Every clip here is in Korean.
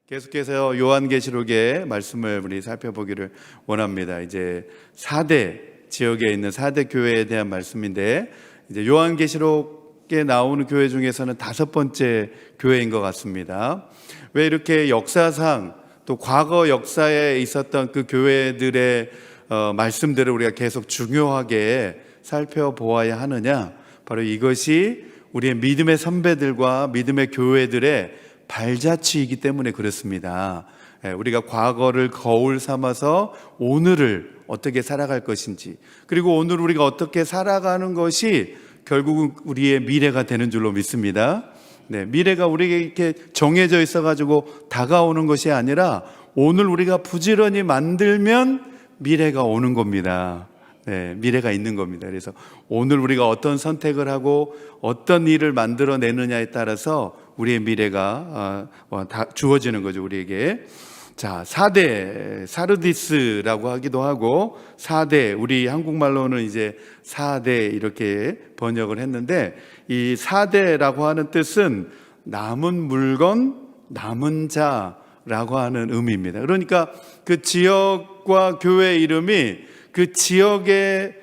계속해서 요한계시록의 말씀을 우리 살펴보기를 원합니다. 이제 4대 지역에 있는 4대 교회에 대한 말씀인데, 이제 요한계시록에 나오는 교회 중에서는 5번째 교회인 것 같습니다. 왜 이렇게 역사상 또 과거 역사에 있었던 그 교회들의 말씀들을 우리가 계속 중요하게 살펴보아야 하느냐? 바로 이것이 우리의 믿음의 선배들과 믿음의 교회들의 발자취이기 때문에 그렇습니다. 우리가 과거를 거울 삼아서 오늘을 어떻게 살아갈 것인지, 그리고 오늘 우리가 어떻게 살아가는 것이 결국은 우리의 미래가 되는 줄로 믿습니다. 미래가 우리에게 이렇게 정해져 있어가지고 다가오는 것이 아니라 오늘 우리가 부지런히 만들면 미래가 오는 겁니다. 미래가 있는 겁니다. 그래서 오늘 우리가 어떤 선택을 하고 어떤 일을 만들어내느냐에 따라서 우리의 미래가 다 주어지는 거죠, 우리에게. 자, 4대 사르디스라고 하기도 하고 4대, 우리 한국말로는 이제 4대 이렇게 번역을 했는데, 이 4대라고 하는 뜻은 남은 물건, 남은 자라고 하는 의미입니다. 그러니까 그 지역과 교회 이름이 그 지역에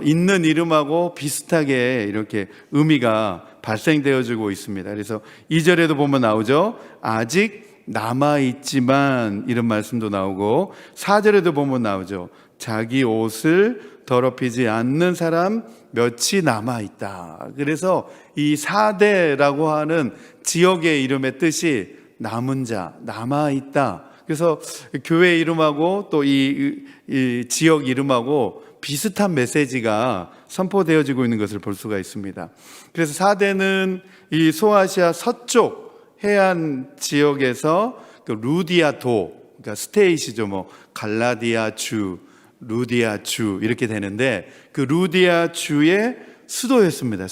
있는 이름하고 비슷하게 이렇게 의미가 발생되어지고 있습니다. 그래서 2절에도 보면 나오죠. 아직 남아있지만, 이런 말씀도 나오고 4절에도 보면 나오죠. 자기 옷을 더럽히지 않는 사람 몇이 남아있다. 그래서 이 4대라고 하는 지역의 이름의 뜻이 남은 자, 남아있다. 그래서 교회 이름하고 또 이 지역 이름하고 비슷한 메시지가 선포되어지고 있는 것을 볼 수가 있습니다. 그래서 4대는 이 소아시아 서쪽 해안 지역에서 그 루디아도, 그러니까 스테이시죠. 갈라디아 주, 루디아 주 이렇게 되는데, 그 루디아 주의 수도였습니다.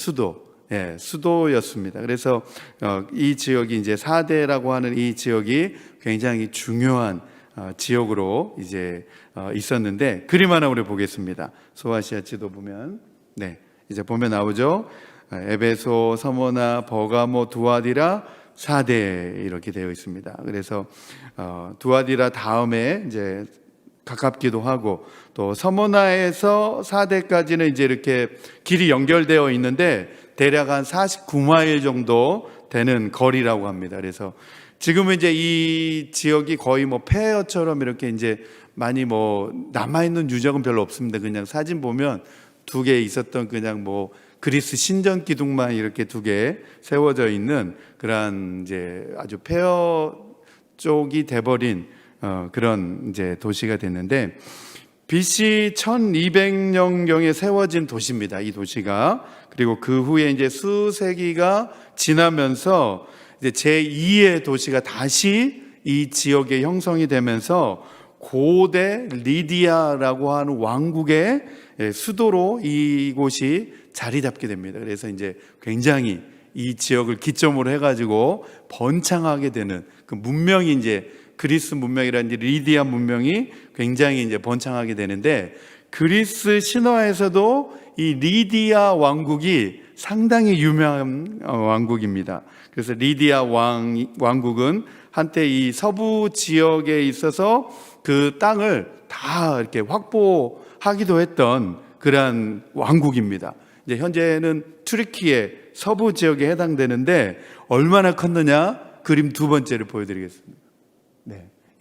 수도였습니다. 그래서 이 지역이 이제 4대라고 하는 이 지역이 굉장히 중요한 지역으로 이제 있었는데, 그림 하나 우리 보겠습니다. 소아시아 지도 보면, 이제 보면 나오죠. 에베소, 서모나, 버가모, 두아디라 4대 이렇게 되어 있습니다. 그래서 두아디라 다음에 이제 가깝기도 하고, 또 서모나에서 4대까지는 이제 이렇게 길이 연결되어 있는데 대략 한 49마일 정도 되는 거리라고 합니다. 그래서 지금은 이제 이 지역이 거의 폐허처럼 이렇게 이제 많이 남아있는 유적은 별로 없습니다. 그냥 사진 보면 2개 있었던 그냥 그리스 신전 기둥만 이렇게 2개 세워져 있는 그런 이제 아주 폐허 쪽이 돼버린 그런 이제 도시가 됐는데, BC 1200년경에 세워진 도시입니다. 이 도시가. 그리고 그 후에 이제 수세기가 지나면서 이제 제2의 도시가 다시 이 지역에 형성이 되면서 고대 리디아라고 하는 왕국의 수도로 이곳이 자리 잡게 됩니다. 그래서 이제 굉장히 이 지역을 기점으로 해가지고 번창하게 되는 그 문명이 이제 그리스 문명이라는 리디아 문명이 굉장히 이제 번창하게 되는데, 그리스 신화에서도 이 리디아 왕국이 상당히 유명한 왕국입니다. 그래서 리디아 왕국은 한때 이 서부 지역에 있어서 그 땅을 다 이렇게 확보하기도 했던 그러한 왕국입니다. 이제 현재는 튀르키예 서부 지역에 해당되는데, 얼마나 컸느냐? 그림 2번째를 보여드리겠습니다.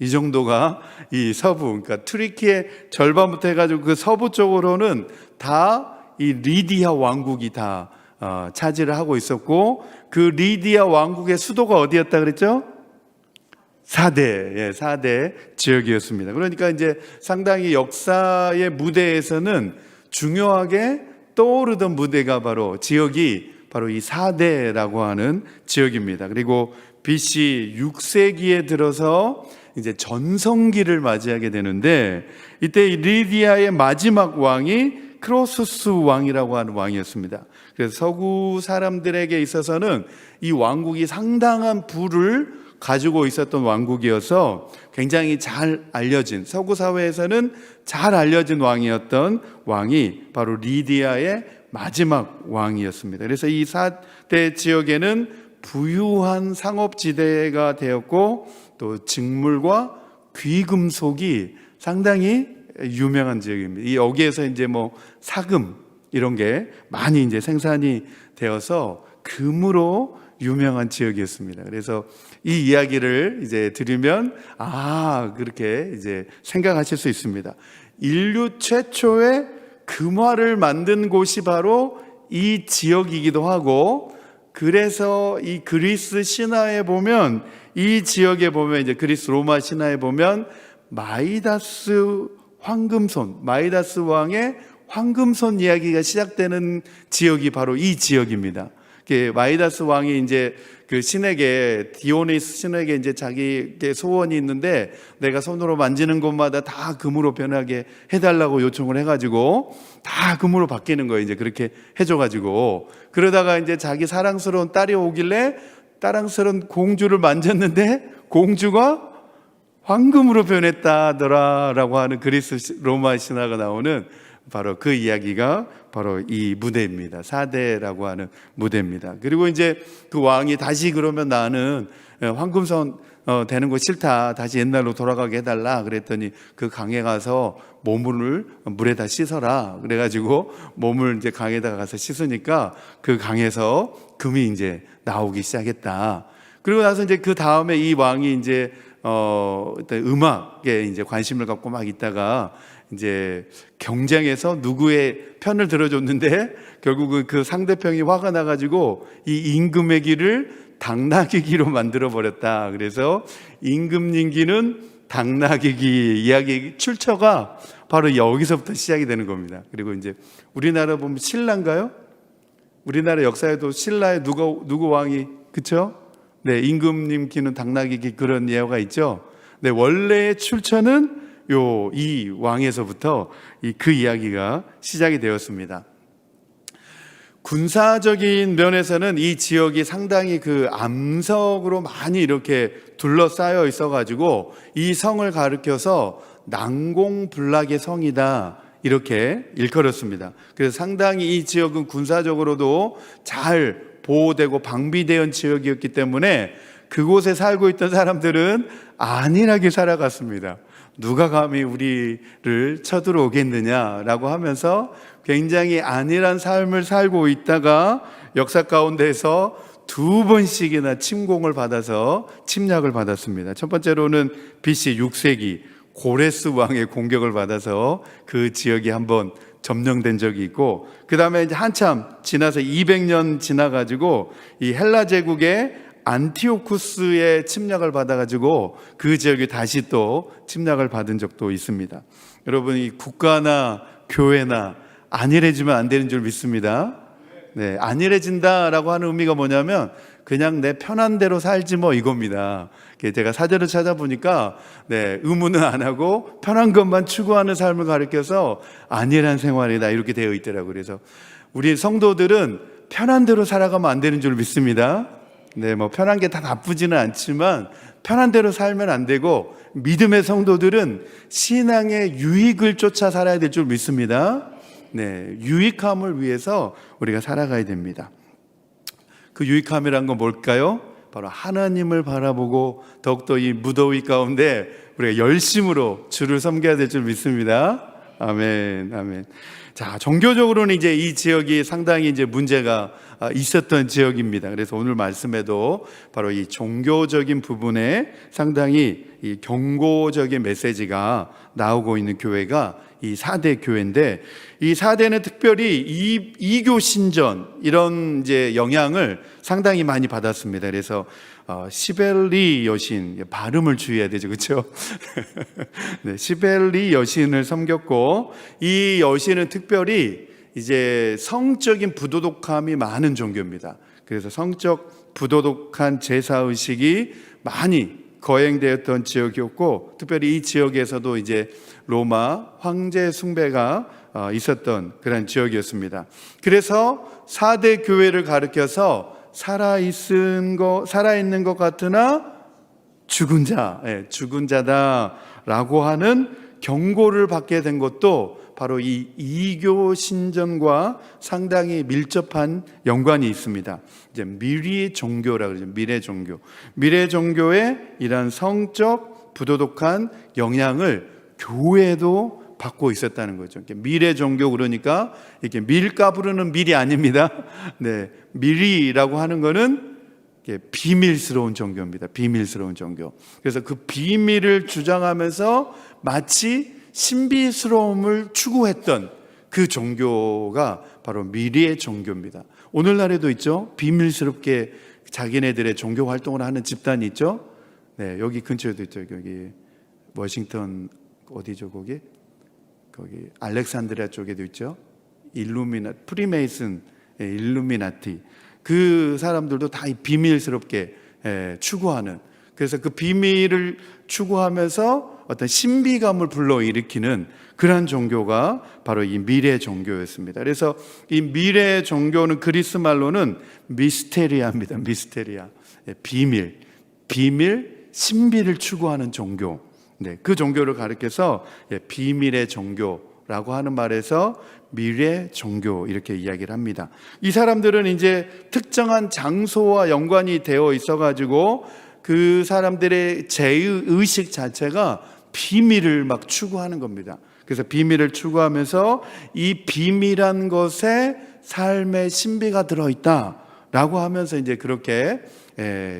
이 정도가 이 서부, 그러니까 튀르키예 절반부터 해가지고 그 서부 쪽으로는 다 이 리디아 왕국이 다 차지를 하고 있었고, 그 리디아 왕국의 수도가 어디였다 그랬죠? 4대 지역이었습니다. 그러니까 이제 상당히 역사의 무대에서는 중요하게 떠오르던 무대가 바로 지역이 바로 이 4대라고 하는 지역입니다. 그리고 BC 6세기에 들어서 이제 전성기를 맞이하게 되는데, 이때 이 리디아의 마지막 왕이 크로수스 왕이라고 하는 왕이었습니다. 그래서 서구 사람들에게 있어서는 이 왕국이 상당한 부를 가지고 있었던 왕국이어서 굉장히 잘 알려진, 서구 사회에서는 잘 알려진 왕이었던 왕이 바로 리디아의 마지막 왕이었습니다. 그래서 이 4대 지역에는 부유한 상업지대가 되었고 또 직물과 귀금속이 상당히 유명한 지역입니다. 이 여기에서 이제 뭐 사금 이런 게 많이 이제 생산이 되어서 금으로 유명한 지역이었습니다. 그래서 이 이야기를 이제 들으면 그렇게 이제 생각하실 수 있습니다. 인류 최초의 금화를 만든 곳이 바로 이 지역이기도 하고, 그래서 이 그리스 신화에 보면, 이 지역에 보면 이제 그리스 로마 신화에 보면 마이다스 황금손, 마이다스 왕의 황금손 이야기가 시작되는 지역이 바로 이 지역입니다. 마이다스 왕이 이제 그 신에게, 디오니스 신에게 이제 자기의 소원이 있는데 내가 손으로 만지는 곳마다 다 금으로 변하게 해달라고 요청을 해가지고 다 금으로 바뀌는 거예요. 이제 그렇게 해줘가지고, 그러다가 이제 자기 사랑스러운 딸이 오길래 사랑스러운 공주를 만졌는데 공주가 황금으로 변했다더라라고 하는 그리스 로마 신화가 나오는 바로 그 이야기가 바로 이 무대입니다. 사대라고 하는 무대입니다. 그리고 이제 그 왕이 다시 그러면 나는 황금손 되는 거 싫다, 다시 옛날로 돌아가게 해달라 그랬더니 그 강에 가서 몸을 물에다 씻어라 그래가지고 몸을 이제 강에다가 가서 씻으니까 그 강에서 금이 이제 나오기 시작했다. 그리고 나서 이제 그 다음에 이 왕이 이제 음악에 이제 관심을 갖고 막 있다가 이제 경쟁에서 누구의 편을 들어줬는데 결국은 그 상대편이 화가 나가지고 이 임금의 길을 당나귀 기로 만들어 버렸다. 그래서 임금님기는 당나귀 기 이야기 출처가 바로 여기서부터 시작이 되는 겁니다. 그리고 이제 우리나라 보면 신라인가요? 우리나라 역사에도 신라에 누구 왕이, 그쵸? 네, 임금님 기는 당나귀 기, 그런 예화가 있죠. 네, 원래의 출처는 이 왕에서부터 그 이야기가 시작이 되었습니다. 군사적인 면에서는 이 지역이 상당히 그 암석으로 많이 이렇게 둘러싸여 있어가지고 이 성을 가리켜서 난공불락의 성이다 이렇게 일컬었습니다. 그래서 상당히 이 지역은 군사적으로도 잘 보호되고 방비된 지역이었기 때문에 그곳에 살고 있던 사람들은 안일하게 살아갔습니다. 누가 감히 우리를 쳐들어오겠느냐라고 하면서 굉장히 안일한 삶을 살고 있다가 역사 가운데서 2번씩이나 침공을 받아서 침략을 받았습니다. 첫 번째로는 BC 6세기 고레스 왕의 공격을 받아서 그 지역이 한번 점령된 적이 있고, 그 다음에 이제 한참 지나서 200년 지나가지고 이 헬라 제국의 안티오쿠스의 침략을 받아가지고 그 지역이 다시 또 침략을 받은 적도 있습니다. 여러분, 이 국가나 교회나 안일해지면 안 되는 줄 믿습니다. 네, 안일해진다라고 하는 의미가 뭐냐면 그냥 내 편한 대로 살지 뭐 이겁니다. 제가 사전을 찾아보니까 의무는 안 하고 편한 것만 추구하는 삶을 가리켜서 안일한 생활이다 이렇게 되어 있더라고요. 그래서 우리 성도들은 편한 대로 살아가면 안 되는 줄 믿습니다. 뭐 편한 게 다 나쁘지는 않지만 편한 대로 살면 안 되고, 믿음의 성도들은 신앙의 유익을 쫓아 살아야 될 줄 믿습니다. 유익함을 위해서 우리가 살아가야 됩니다. 그 유익함이란 건 뭘까요? 바로 하나님을 바라보고 더욱더 이 무더위 가운데 우리가 열심으로 주를 섬겨야 될 줄 믿습니다. 아멘, 아멘. 자, 종교적으로는 이제 이 지역이 상당히 이제 문제가 있었던 지역입니다. 그래서 오늘 말씀에도 바로 이 종교적인 부분에 상당히 이 경고적인 메시지가 나오고 있는 교회가 이 사대 교회인데, 이 사대는 특별히 이교 신전 이런 이제 영향을 상당히 많이 받았습니다. 그래서 시벨리 여신, 발음을 주의해야 되죠, 그렇죠? 시벨리 여신을 섬겼고, 이 여신은 특별히 이제 성적인 부도덕함이 많은 종교입니다. 그래서 성적 부도덕한 제사 의식이 많이 거행되었던 지역이었고, 특별히 이 지역에서도 이제 로마 황제 숭배가 있었던 그런 지역이었습니다. 그래서 사대 교회를 가리켜서 살아있는 것 같으나 죽은 자다라고 하는 경고를 받게 된 것도 바로 이 이교 신전과 상당히 밀접한 연관이 있습니다. 이제 미래 종교라고 그러죠. 미래 종교. 미래 종교의 이런 성적 부도덕한 영향을 교회도 받고 있었다는 거죠. 미래 종교 그러니까 이렇게 밀가 부르는 밀이 아닙니다. 네, 밀이라고 하는 거는 비밀스러운 종교입니다. 비밀스러운 종교. 그래서 그 비밀을 주장하면서 마치 신비스러움을 추구했던 그 종교가 바로 미래의 종교입니다. 오늘날에도 있죠. 비밀스럽게 자기네들의 종교 활동을 하는 집단이 있죠. 네, 여기 근처에도 있죠. 여기 워싱턴 어디죠? 거기 알렉산드리아 쪽에도 있죠. 프리메이슨, 일루미나티. 그 사람들도 다 비밀스럽게 추구하는, 그래서 그 비밀을 추구하면서 어떤 신비감을 불러일으키는 그러한 종교가 바로 이 미래 종교였습니다. 그래서 이 미래 종교는 그리스 말로는 미스테리아입니다. 미스테리아. 비밀, 신비를 추구하는 종교. 네, 그 종교를 가리켜서 비밀의 종교라고 하는 말에서 미래 종교 이렇게 이야기를 합니다. 이 사람들은 이제 특정한 장소와 연관이 되어 있어가지고 그 사람들의 제의식 자체가 비밀을 막 추구하는 겁니다. 그래서 비밀을 추구하면서 이 비밀한 것에 삶의 신비가 들어있다라고 하면서 이제 그렇게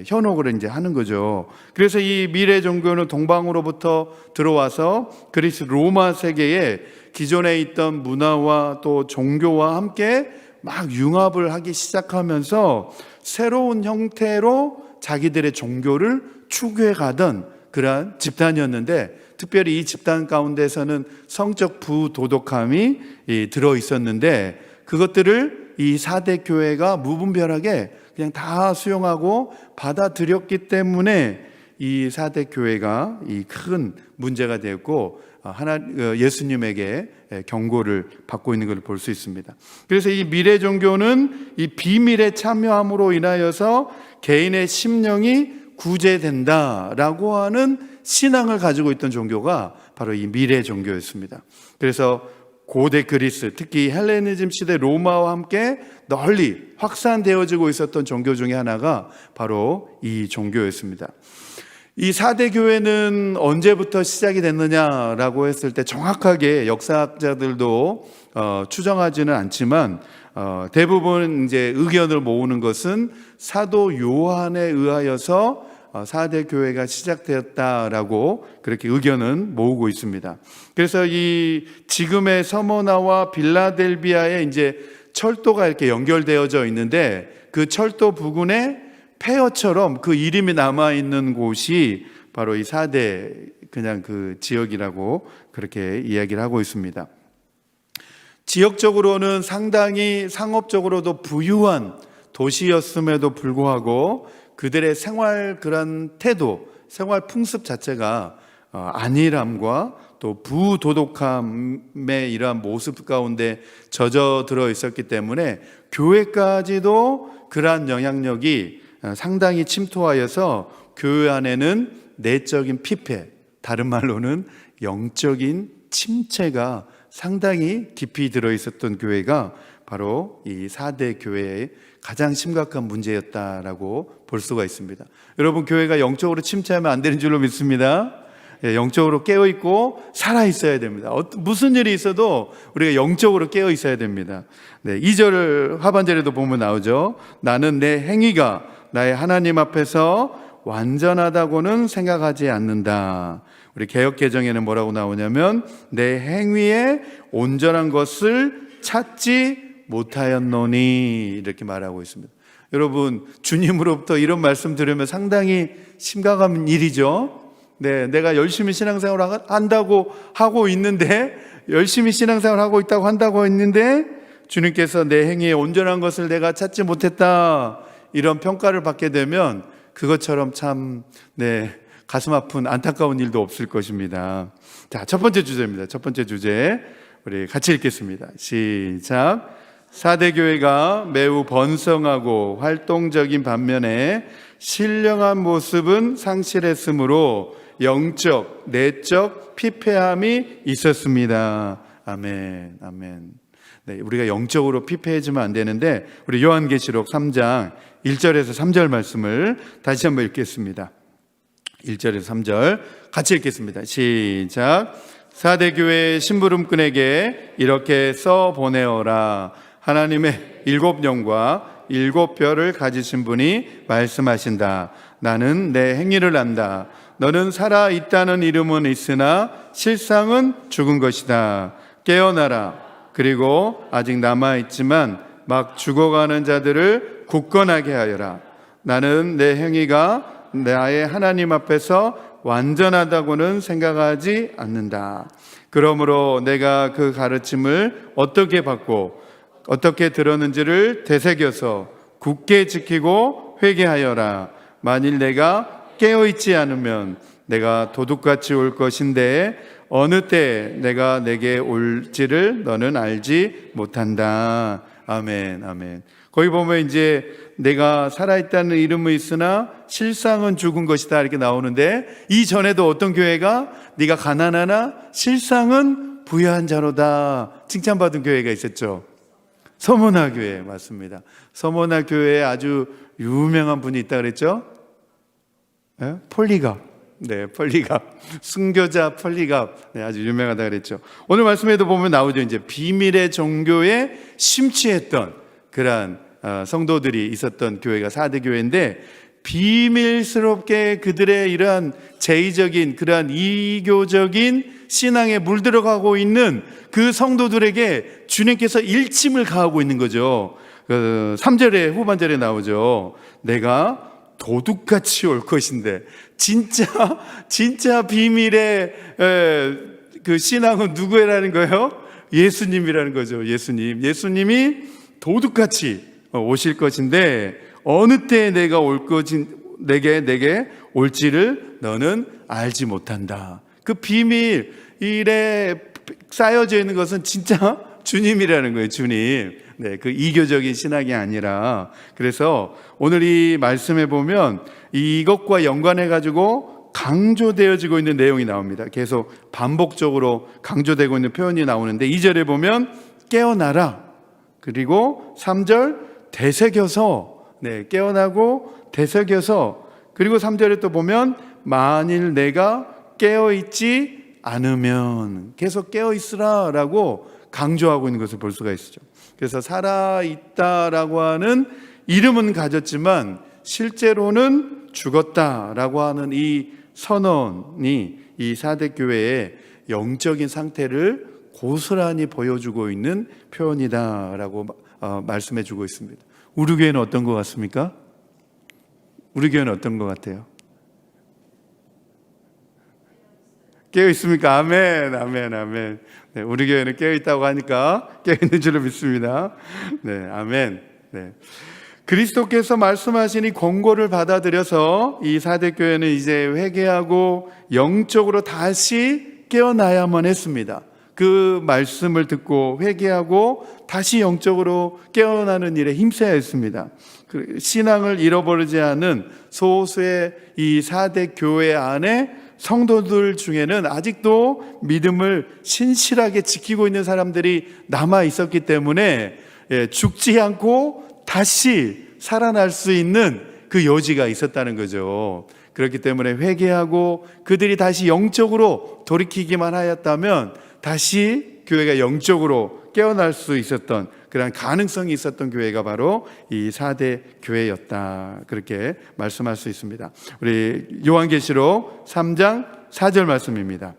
현혹을 이제 하는 거죠. 그래서 이 미래 종교는 동방으로부터 들어와서 그리스 로마 세계에 기존에 있던 문화와 또 종교와 함께 막 융합을 하기 시작하면서 새로운 형태로 자기들의 종교를 추구해 가던 그러한 집단이었는데, 특별히 이 집단 가운데서는 성적 부도덕함이 들어 있었는데, 그것들을 이 4대 교회가 무분별하게 그냥 다 수용하고 받아들였기 때문에 이 4대 교회가 이 큰 문제가 되었고 예수님에게 경고를 받고 있는 걸 볼 수 있습니다. 그래서 이 미래 종교는 이 비밀에 참여함으로 인하여서 개인의 심령이 구제된다라고 하는 신앙을 가지고 있던 종교가 바로 이 미래 종교였습니다. 그래서 고대 그리스, 특히 헬레니즘 시대 로마와 함께 널리 확산되어지고 있었던 종교 중에 하나가 바로 이 종교였습니다. 이 4대 교회는 언제부터 시작이 됐느냐라고 했을 때 정확하게 역사학자들도 추정하지는 않지만 대부분 이제 의견을 모으는 것은 사도 요한에 의하여서 4대 교회가 시작되었다라고 그렇게 의견은 모으고 있습니다. 그래서 이 지금의 서머나와 빌라델비아에 이제 철도가 이렇게 연결되어져 있는데, 그 철도 부근에 폐허처럼 그 이름이 남아있는 곳이 바로 이 4대 그냥 그 지역이라고 그렇게 이야기를 하고 있습니다. 지역적으로는 상당히 상업적으로도 부유한 도시였음에도 불구하고 그들의 생활 그런 태도, 생활 풍습 자체가 안일함과 또 부도덕함의 이러한 모습 가운데 젖어들어 있었기 때문에 교회까지도 그러한 영향력이 상당히 침투하여서 교회 안에는 내적인 피폐, 다른 말로는 영적인 침체가 상당히 깊이 들어있었던 교회가 바로 이 4대 교회의 가장 심각한 문제였다라고 볼 수가 있습니다. 여러분, 교회가 영적으로 침체하면 안 되는 줄로 믿습니다. 영적으로 깨어있고 살아있어야 됩니다. 무슨 일이 있어도 우리가 영적으로 깨어있어야 됩니다. 2절 하반절에도 보면 나오죠. 나는 내 행위가 나의 하나님 앞에서 완전하다고는 생각하지 않는다. 우리 개역개정에는 뭐라고 나오냐면 내 행위에 온전한 것을 찾지 못하였노니 이렇게 말하고 있습니다. 여러분, 주님으로부터 이런 말씀 들으면 상당히 심각한 일이죠. 내가 열심히 신앙생활을 한다고 하고 있는데, 열심히 신앙생활을 하고 있다고 한다고 했는데 주님께서 내 행위에 온전한 것을 내가 찾지 못했다, 이런 평가를 받게 되면 그것처럼 참 가슴 아픈 안타까운 일도 없을 것입니다. 자, 첫 번째 주제입니다. 첫 번째 주제 우리 같이 읽겠습니다. 시작. 4대 교회가 매우 번성하고 활동적인 반면에 신령한 모습은 상실했으므로 영적, 내적 피폐함이 있었습니다. 아멘, 아멘. 네, 우리가 영적으로 피폐해지면 안 되는데 우리 요한계시록 3장 1절에서 3절 말씀을 다시 한번 읽겠습니다. 1절에서 3절 같이 읽겠습니다. 시작. 사대 교회 심부름꾼에게 이렇게 써 보내어라. 하나님의 7영과 7별을 가지신 분이 말씀하신다. 나는 내 행위를 안다. 너는 살아 있다는 이름은 있으나 실상은 죽은 것이다. 깨어나라. 그리고 아직 남아있지만 막 죽어가는 자들을 굳건하게 하여라. 나는 내 행위가 나의 하나님 앞에서 완전하다고는 생각하지 않는다. 그러므로 내가 그 가르침을 어떻게 받고 어떻게 들었는지를 되새겨서 굳게 지키고 회개하여라. 만일 내가 깨어있지 않으면 내가 도둑같이 올 것인데 어느 때 내가 내게 올지를 너는 알지 못한다. 아멘, 아멘. 거기 보면 이제 내가 살아있다는 이름은 있으나 실상은 죽은 것이다 이렇게 나오는데, 이전에도 어떤 교회가 네가 가난하나 실상은 부유한 자로다 칭찬받은 교회가 있었죠. 서문화 교회 맞습니다. 서문화 교회에 아주 유명한 분이 있다 그랬죠. 네? 폴리갑. 네, 폴리갑. 순교자 폴리갑. 네, 아주 유명하다 그랬죠. 오늘 말씀에도 보면 나오죠. 이제 비밀의 종교에 심취했던 그러한 성도들이 있었던 교회가 사대 교회인데, 비밀스럽게 그들의 이러한 제의적인 그러한 이교적인 신앙에 물들어가고 있는 그 성도들에게 주님께서 일침을 가하고 있는 거죠. 3절에 후반절에 나오죠. 내가 도둑같이 올 것인데, 진짜 비밀의 그 신앙은 누구라는 거예요? 예수님이라는 거죠. 예수님이 도둑같이 오실 것인데 어느 때 내가 내게 올지를 너는 알지 못한다. 그 비밀에 쌓여져 있는 것은 진짜 주님이라는 거예요. 주님. 네, 그 이교적인 신학이 아니라. 그래서 오늘 이 말씀에 보면 이것과 연관해 가지고 강조되어지고 있는 내용이 나옵니다. 계속 반복적으로 강조되고 있는 표현이 나오는데, 2절에 보면 깨어나라. 그리고 3절 되새겨서, 네, 깨어나고 되새겨서. 그리고 3절에 또 보면 만일 내가 깨어있지 않으면, 계속 깨어있으라 라고 강조하고 있는 것을 볼 수가 있죠. 그래서 살아있다라고 하는 이름은 가졌지만 실제로는 죽었다라고 하는 이 선언이 이 사대 교회의 영적인 상태를 고스란히 보여주고 있는 표현이다라고 말씀해 주고 있습니다. 우리 교회는 어떤 것 같습니까? 우리 교회는 어떤 것 같아요? 깨어 있습니까? 아멘, 아멘, 아멘. 네, 우리 교회는 깨어 있다고 하니까 깨어 있는 줄로 믿습니다. 네, 아멘. 네. 그리스도께서 말씀하신 이 권고를 받아들여서 이 사대 교회는 이제 회개하고 영적으로 다시 깨어나야만 했습니다. 그 말씀을 듣고 회개하고 다시 영적으로 깨어나는 일에 힘써야 했습니다. 신앙을 잃어버리지 않은 소수의 이 사대 교회 안에 성도들 중에는 아직도 믿음을 신실하게 지키고 있는 사람들이 남아 있었기 때문에 죽지 않고 다시 살아날 수 있는 그 여지가 있었다는 거죠. 그렇기 때문에 회개하고 그들이 다시 영적으로 돌이키기만 하였다면 다시 교회가 영적으로 깨어날 수 있었던 그런 가능성이 있었던 교회가 바로 이 4대 교회였다, 그렇게 말씀할 수 있습니다. 우리 요한계시록 3장 4절 말씀입니다.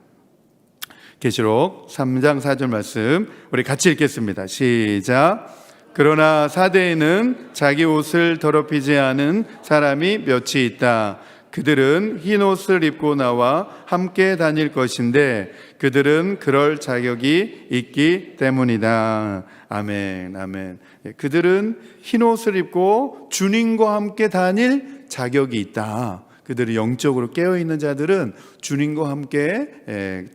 계시록 3장 4절 말씀 우리 같이 읽겠습니다. 시작. 그러나 4대에는 자기 옷을 더럽히지 않은 사람이 몇이 있다. 그들은 흰 옷을 입고 나와 함께 다닐 것인데 그들은 그럴 자격이 있기 때문이다. 아멘, 아멘. 그들은 흰 옷을 입고 주님과 함께 다닐 자격이 있다. 그들이 영적으로 깨어있는 자들은 주님과 함께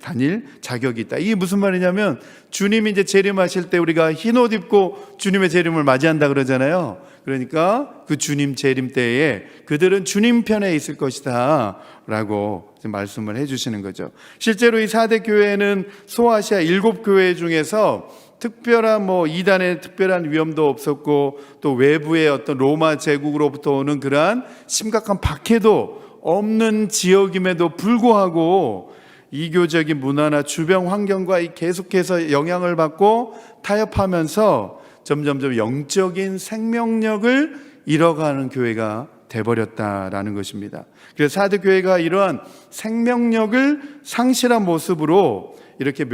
다닐 자격이 있다. 이게 무슨 말이냐면 주님이 이제 재림하실 때 우리가 흰 옷 입고 주님의 재림을 맞이한다 그러잖아요. 그러니까 그 주님 재림 때에 그들은 주님 편에 있을 것이다 라고 말씀을 해주시는 거죠. 실제로 이 4대 교회는 소아시아 7교회 중에서 특별한 이단의 특별한 위험도 없었고 또 외부의 어떤 로마 제국으로부터 오는 그러한 심각한 박해도 없는 지역임에도 불구하고 이교적인 문화나 주변 환경과 계속해서 영향을 받고 타협하면서 점점점 영적인 생명력을 잃어가는 교회가 돼버렸다라는 것입니다. 그래서 4대 교회가 이러한 생명력을 상실한 모습으로 이렇게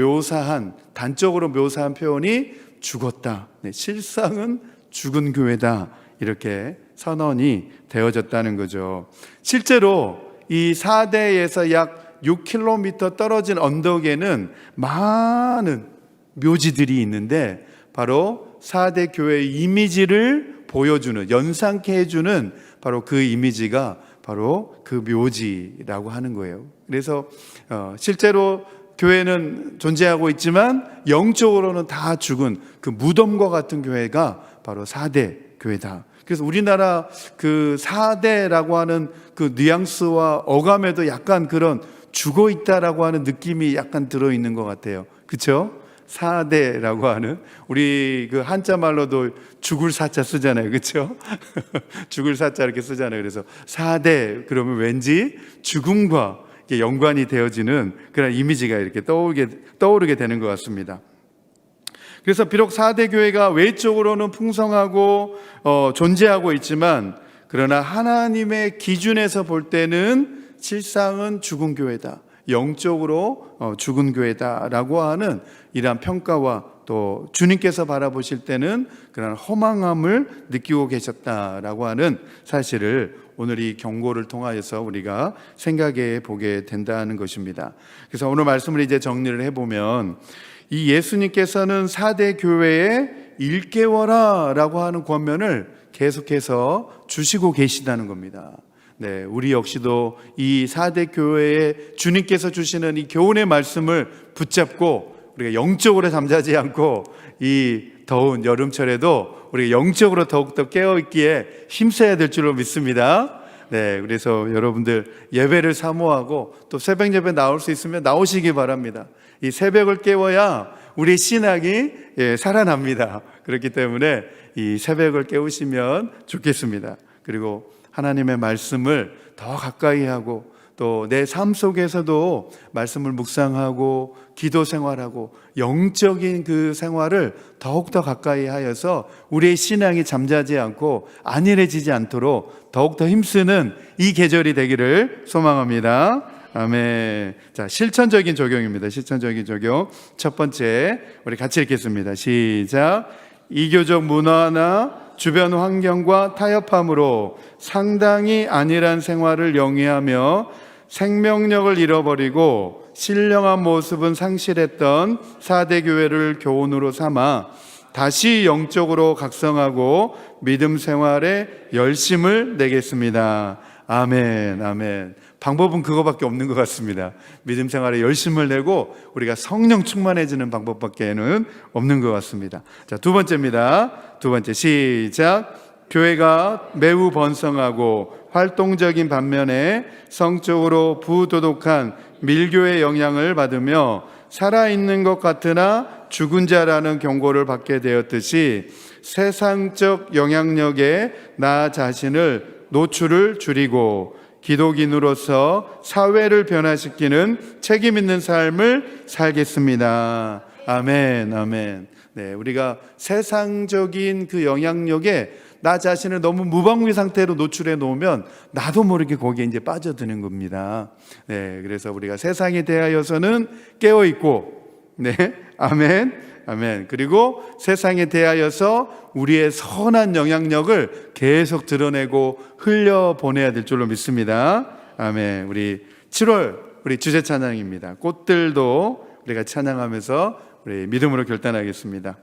단적으로 묘사한 표현이 죽었다. 실상은 죽은 교회다. 이렇게 선언이 되어졌다는 거죠. 실제로 이 4대에서 약 6km 떨어진 언덕에는 많은 묘지들이 있는데 바로 4대 교회의 이미지를 보여주는, 연상케 해주는 바로 그 이미지가 바로 그 묘지라고 하는 거예요. 그래서 실제로 교회는 존재하고 있지만 영적으로는 다 죽은 그 무덤과 같은 교회가 바로 4대 교회다. 그래서 우리나라 그 4대라고 하는 그 뉘앙스와 어감에도 약간 그런 죽어 있다라고 하는 느낌이 약간 들어있는 것 같아요. 그렇죠? 4대라고 하는, 우리 그 한자 말로도 죽을 사자 쓰잖아요. 그렇죠? 죽을 사자 이렇게 쓰잖아요. 그래서 4대 그러면 왠지 죽음과 연관이 되어지는 그런 이미지가 이렇게 떠오르게 되는 것 같습니다. 그래서 비록 4대 교회가 외적으로는 풍성하고 존재하고 있지만 그러나 하나님의 기준에서 볼 때는 실상은 죽은 교회다, 영적으로 죽은 교회다라고 하는 이러한 평가와 또 주님께서 바라보실 때는 그런 허망함을 느끼고 계셨다라고 하는 사실을 오늘 이 경고를 통하여서 우리가 생각해 보게 된다는 것입니다. 그래서 오늘 말씀을 이제 정리를 해보면 이 예수님께서는 4대 교회에 일깨워라 라고 하는 권면을 계속해서 주시고 계시다는 겁니다. 네, 우리 역시도 이 4대 교회에 주님께서 주시는 이 교훈의 말씀을 붙잡고 우리가 영적으로 잠자지 않고 이 더운 여름철에도 우리가 영적으로 더욱더 깨어있기에 힘써야 될 줄로 믿습니다. 네, 그래서 여러분들 예배를 사모하고 또 새벽 예배 나올 수 있으면 나오시기 바랍니다. 이 새벽을 깨워야 우리 신앙이 살아납니다. 그렇기 때문에 이 새벽을 깨우시면 좋겠습니다. 그리고 하나님의 말씀을 더 가까이 하고 또 내 삶 속에서도 말씀을 묵상하고 기도 생활하고 영적인 그 생활을 더욱더 가까이 하여서 우리의 신앙이 잠자지 않고 안일해지지 않도록 더욱더 힘쓰는 이 계절이 되기를 소망합니다. 아멘. 자, 실천적인 적용입니다. 실천적인 적용. 첫 번째, 우리 같이 읽겠습니다. 시작. 이교적 문화나 주변 환경과 타협함으로 상당히 안일한 생활을 영위하며 생명력을 잃어버리고 신령한 모습은 상실했던 4대 교회를 교훈으로 삼아 다시 영적으로 각성하고 믿음 생활에 열심을 내겠습니다. 아멘, 아멘. 방법은 그거밖에 없는 것 같습니다. 믿음 생활에 열심을 내고 우리가 성령 충만해지는 방법밖에는 없는 것 같습니다. 자, 두 번째입니다. 두 번째, 시작. 교회가 매우 번성하고 활동적인 반면에 성적으로 부도덕한 밀교의 영향을 받으며 살아있는 것 같으나 죽은 자라는 경고를 받게 되었듯이 세상적 영향력에 나 자신을 노출을 줄이고 기독인으로서 사회를 변화시키는 책임 있는 삶을 살겠습니다. 아멘, 아멘. 네, 우리가 세상적인 그 영향력에 나 자신을 너무 무방비 상태로 노출해 놓으면 나도 모르게 거기에 이제 빠져드는 겁니다. 네, 그래서 우리가 세상에 대하여서는 깨어 있고, 네, 아멘, 아멘. 그리고 세상에 대하여서 우리의 선한 영향력을 계속 드러내고 흘려 보내야 될 줄로 믿습니다. 아멘. 우리 7월 우리 주제 찬양입니다. 꽃들도 우리가 찬양하면서 우리 믿음으로 결단하겠습니다.